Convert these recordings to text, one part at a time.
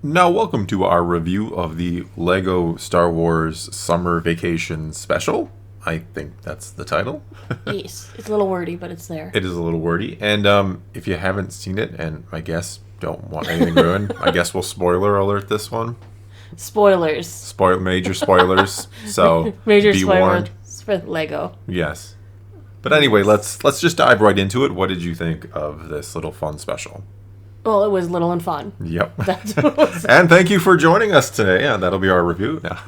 Now, welcome to our review of the Lego Star Wars Summer Vacation Special. I think that's the title. Yes, it's a little wordy, but it's there. It is a little wordy. And if you haven't seen it, and I guess don't want anything ruined, I guess we'll spoiler alert this one. Spoilers. Major spoilers. So Major be warned. spoilers for Lego. Yes. But anyway, let's just dive right into it. What did you think of this little fun special? Well, it was little and fun. Yep. That's what it was. And thank you for joining us today. Yeah, that'll be our review now.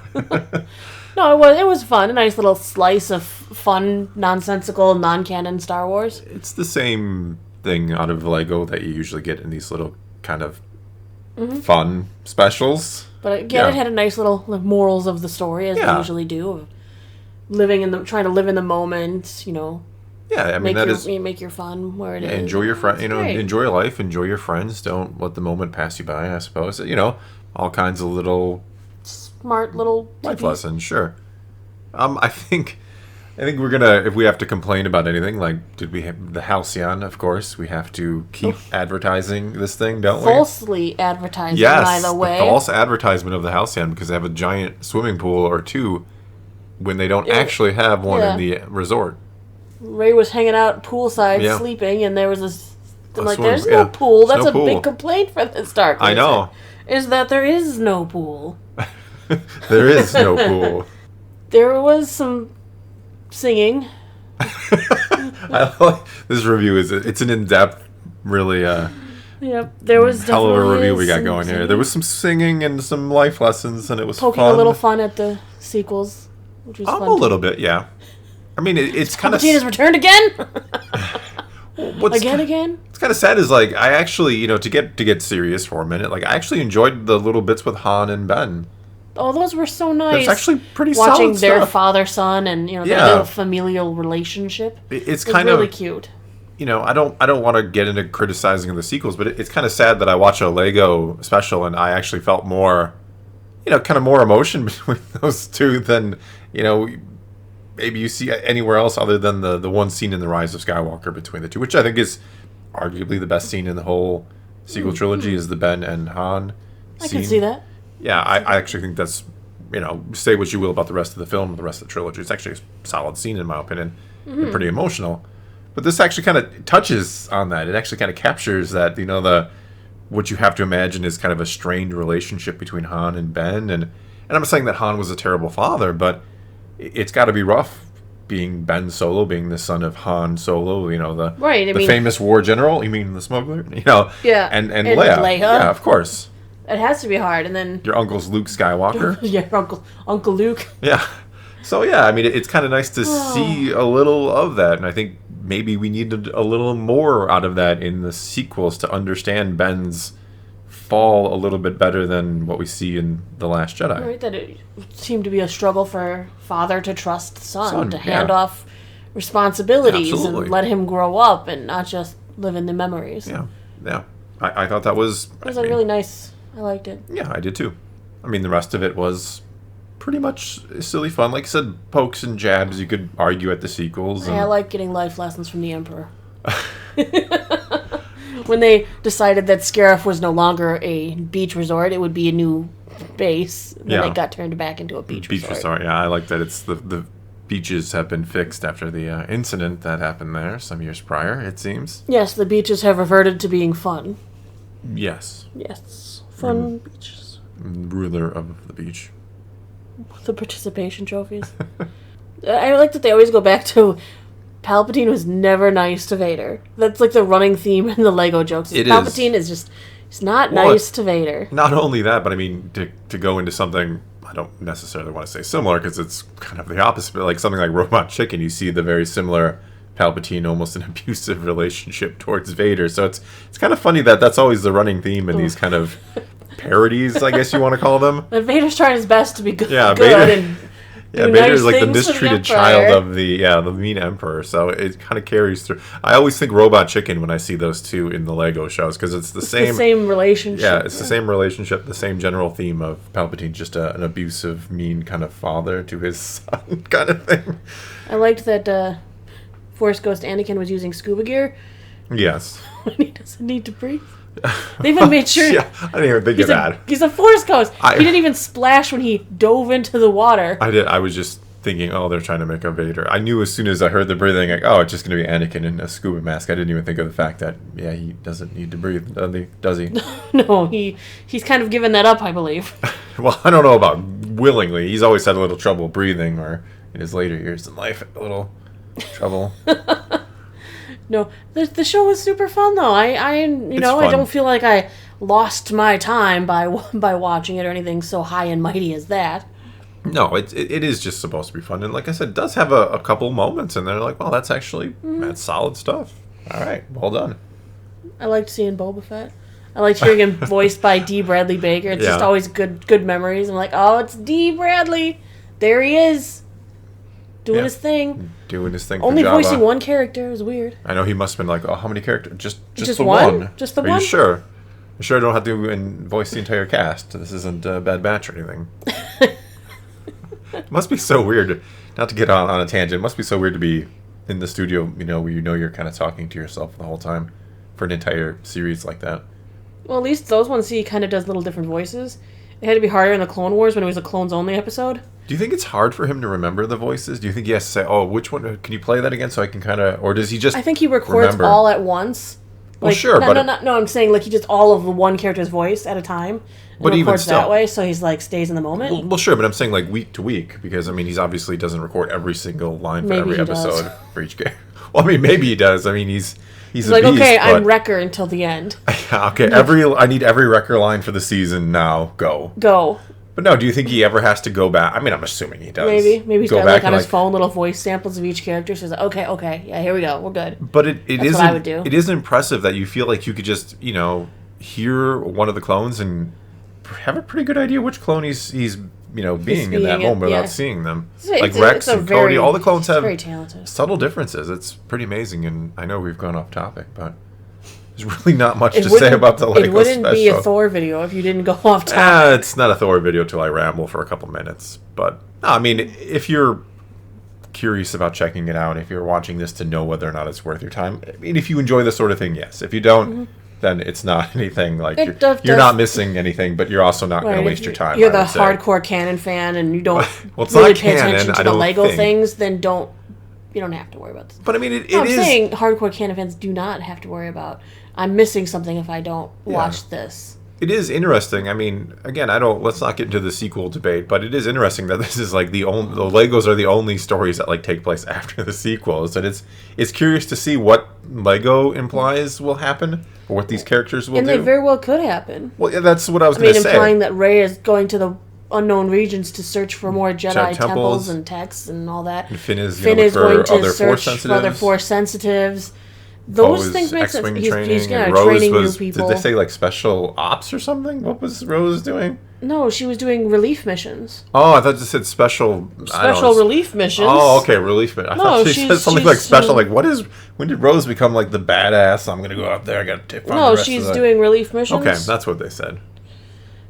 No, it was fun. A nice little slice of fun, nonsensical, non-canon Star Wars. It's the same thing out of Lego that you usually get in these little kind of fun specials. But again, it had a nice little morals of the story, as they usually do. Of trying to live in the moment, Yeah, I mean make your fun where it is. Enjoy your friend, Great. enjoy life, enjoy your friends. Don't let the moment pass you by. I suppose all kinds of little Smart little life lessons. Sure. I think we're gonna, if we have to complain about anything, like did we have the Halcyon? Of course, we have to keep advertising this thing, don't we? Falsely advertising, Yes, by the way. false advertisement of the Halcyon because they have a giant swimming pool or two when they don't actually have one in the resort. Ray was hanging out poolside sleeping, and there was this. I'm like, swimming- there's no pool. That's no a pool. big complaint for the Star Wars. I know. Is that there is no pool. There is no pool. There was some singing. I like this review. It's an in-depth, really Yep, there was hell of a definitely review we got some going here. singing. There was some singing and some life lessons, and it was Poking fun. a little fun at the sequels, which was fun. A little bit, yeah. I mean, it's kind of Palpatine has returned again. what's Again. It's kind of sad is like I actually to get serious for a minute. Like I actually enjoyed the little bits with Han and Ben. Oh, those were so nice. It's actually pretty watching solid their stuff. father-son and their little familial relationship. It's It was kind really of cute. I don't want to get into criticizing of the sequels, but it's kind of sad that I watch a Lego special and I actually felt more, kind of more emotion between those two than maybe you see anywhere else other than the one scene in The Rise of Skywalker between the two, which I think is arguably the best scene in the whole sequel trilogy is the Ben and Han I scene. can see that. Yeah, I actually think that's, say what you will about the rest of the film, the rest of the trilogy. It's actually a solid scene in my opinion, and pretty emotional. But this actually kind of touches on that. It actually kind of captures that, what you have to imagine is kind of a strained relationship between Han and Ben. And I'm not saying that Han was a terrible father, but it's got to be rough being Ben Solo, being the son of Han Solo, the famous war general. You mean the smuggler? Yeah. And Leia. Yeah, of course. It has to be hard, and then Your uncle's Luke Skywalker. yeah, Uncle Luke. Yeah. So, yeah, I mean, it's kind of nice to see a little of that. And I think maybe we needed a little more out of that in the sequels to understand Ben's fall a little bit better than what we see in The Last Jedi. Right, that it seemed to be a struggle for father to trust son to hand off responsibilities Absolutely. and let him grow up and not just live in the memories. Yeah. Yeah. I thought that was... It was really nice. I liked it. Yeah, I did too. I mean, the rest of it was pretty much silly fun. Like I said, pokes and jabs. You could argue at the sequels. And... I like getting life lessons from the Emperor. When they decided that Scarif was no longer a beach resort, it would be a new base. And then it got turned back into a beach resort. Yeah, I like that. It's the beaches have been fixed after the incident that happened there some years prior, it seems. Yes, the beaches have reverted to being fun. Yes. Yes. Fun beaches. Ruler of the beach. The participation trophies. I like that they always go back to Palpatine was never nice to Vader. That's like the running theme in the Lego jokes. Palpatine is just, he's not nice to Vader. Not only that, but I mean, to go into something, I don't necessarily want to say similar because it's kind of the opposite, but like something like Robot Chicken, you see the very similar Palpatine, almost an abusive relationship towards Vader. So it's kind of funny that that's always the running theme in these kind of parodies, I guess you want to call them. But Vader's trying his best to be good. Yeah, Vader's Vader's like the mistreated child of the mean emperor. So it kind of carries through. I always think Robot Chicken when I see those two in the Lego shows because it's the same relationship. Yeah, it's the same relationship, the same general theme of Palpatine, just an abusive, mean kind of father to his son kind of thing. I liked that Force Ghost Anakin was using scuba gear Yes. when he doesn't need to breathe. They even made sure. Yeah, I didn't even think of that. He's a Force Ghost. He didn't even splash when he dove into the water. I did. I was just thinking, oh, they're trying to make a Vader. I knew as soon as I heard the breathing, like, oh, it's just going to be Anakin in a scuba mask. I didn't even think of the fact that, yeah, he doesn't need to breathe, does he? No, he's kind of given that up, I believe. Well, I don't know about willingly. He's always had a little trouble breathing, or in his later years in life, a little trouble. No, the show was super fun though. I don't feel like I lost my time by watching it or anything so high and mighty as that. No, it is just supposed to be fun, and like I said, it does have a couple moments, and they're like, well, that's actually that's solid stuff. All right, well done. I liked seeing Boba Fett. I liked hearing him voiced by D. Bradley Baker. It's just always good memories. I'm like, oh, it's D. Bradley. There he is. Doing his thing. Doing his thing. Only for Jabba. voicing one character is weird. I know he must have been like, oh, how many characters? Just the one? one. Just the Are one? You sure? You sure I don't have to voice the entire cast? This isn't Bad Batch or anything. It must be so weird. Not to get on a tangent. It must be so weird to be in the studio, where you're kind of talking to yourself the whole time for an entire series like that. Well, at least those ones he kind of does little different voices. It had to be harder in the Clone Wars when it was a Clones Only episode. Do you think it's hard for him to remember the voices? Do you think he has to say, oh, which one? Can you play that again so I can kind of... Or does he just I think he records all at once. Well, sure, but... No, I'm saying like he just all of the one character's voice at a time. But even records still, that way, so he's like stays in the moment. Well, sure, but I'm saying like week to week because he's obviously doesn't record every single line for Maybe every he episode does. for each game. Well, maybe he does. He's a like, beast, okay, but... I'm Wrecker until the end. Okay, I need every Wrecker line for the season now. Go. But no, do you think he ever has to go back? I'm assuming he does. Maybe he's got like on his phone little voice samples of each character. So he's like, okay, yeah, here we go, we're good. But That's what I would do. It is impressive that you feel like you could just hear one of the clones and have a pretty good idea which clone he's being in that moment without seeing them. Like Rex and Cody, all the clones have very talented. Subtle differences. It's pretty amazing, and I know we've gone off topic, but there's really not much to say about the Lego It wouldn't special. be a Thor video if you didn't go off topic. It's not a Thor video till I ramble for a couple minutes. But, no, if you're curious about checking it out, if you're watching this to know whether or not it's worth your time, if you enjoy this sort of thing, yes. If you don't, then it's not anything like... You're not missing anything, but you're also not going to waste your time. You're the hardcore Canon fan and you don't it's really not pay Canon, attention to the Lego things, then you don't have to worry about this. But I'm saying hardcore Canon fans do not have to worry about, I'm missing something if I don't watch this. It is interesting. Again, let's not get into the sequel debate, but it is interesting that this is like the Legos are the only stories that like take place after the sequels. And it's curious to see what Lego implies will happen or what these characters will do. And they very well could happen. Well, yeah, that's what I was going to say. Implying that Rey is going to the unknown regions to search for more Jedi temples and texts and all that. And Finn is going to search for other Force sensitives. Those things make sense. He's going to training new people. Did they say like special ops or something? What was Rose doing? No, she was doing relief missions. Oh, I thought you said special relief missions. Oh, okay, relief missions. I thought she said something like special. Like, when did Rose become like the badass? I'm gonna go out there. I got to find the rest she's doing relief missions. Okay, that's what they said.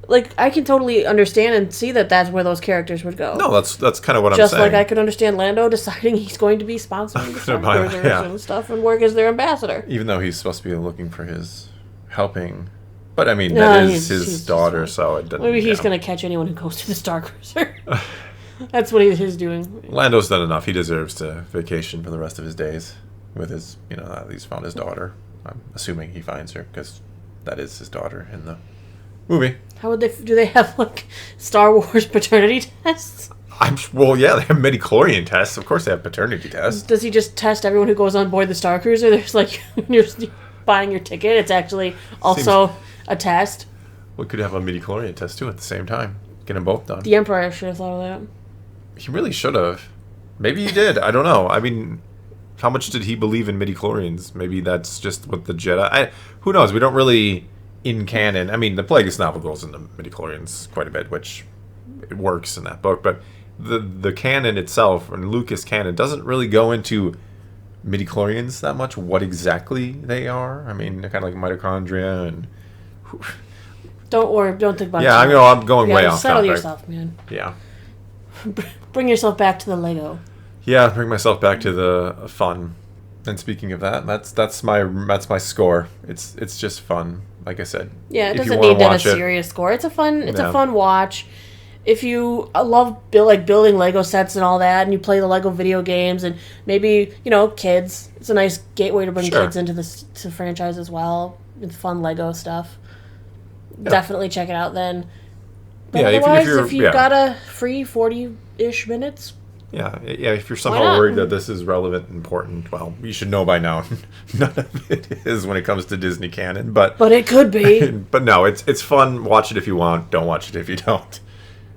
Like, I can totally understand and see that that's where those characters would go. No, that's kind of what I'm saying. Just like I could understand Lando deciding he's going to be sponsoring the Star Cruisers and stuff and work as their ambassador. Even though he's supposed to be looking for his helping. But, that is his daughter, so it doesn't... Maybe he's going to catch anyone who goes to the Star Cruiser. That's what he's doing. Lando's done enough. He deserves to vacation for the rest of his days with his, at least found his daughter. I'm assuming he finds her, because that is his daughter in the movie. How would do they have, like, Star Wars paternity tests? They have midi-chlorian tests. Of course they have paternity tests. Does he just test everyone who goes on board the Star Cruiser? There's, like, you're buying your ticket, it's actually also a test. We could have a midi-chlorian test, too, at the same time. Get them both done. The Emperor should have thought of that. He really should have. Maybe he did. I don't know. How much did he believe in midi-chlorians? Maybe that's just what the Jedi... who knows? We don't really... In canon, the Plagueis novel goes into midi-chlorians quite a bit, which it works in that book, but the canon itself, and Lucas canon, doesn't really go into midi-chlorians that much, what exactly they are. They're kind of like mitochondria and... Don't worry, don't think about it. Yeah, I'm going way off settle topic. Yourself, man. Yeah. Bring yourself back to the Lego. Yeah, bring myself back to the fun. And speaking of that, that's my score. It's just fun. Like I said, yeah, it if you doesn't wanna need to have a watch it, serious score. It's a fun Yeah. watch. If you love building Lego sets and all that, and you play the Lego video games, and maybe kids, it's a nice gateway to bring Sure. kids into the franchise as well. It's fun Lego stuff. Definitely check it out then. But Yeah, otherwise, if you've got a free 40-ish minutes, Yeah, if you're Why somehow not? worried that this is relevant and important, well, you should know by now. None of it is when it comes to Disney canon, but it could be. but no, it's fun. Watch it if you want. Don't watch it if you don't.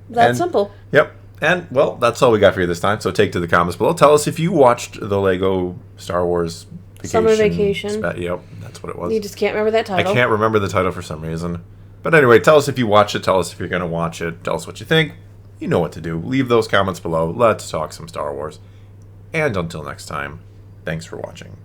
That's simple. Yep. And, well, that's all we got for you this time. So take to the comments below. Tell us if you watched the Lego Star Wars Vacation. Summer Vacation. Yep, that's what it was. You just can't remember that I title. can't remember the title for some reason. But anyway, tell us if you watched it. Tell us if you're going to watch it. Tell us what you think. You know what to do. Leave those comments below. Let's talk some Star Wars. And until next time, thanks for watching.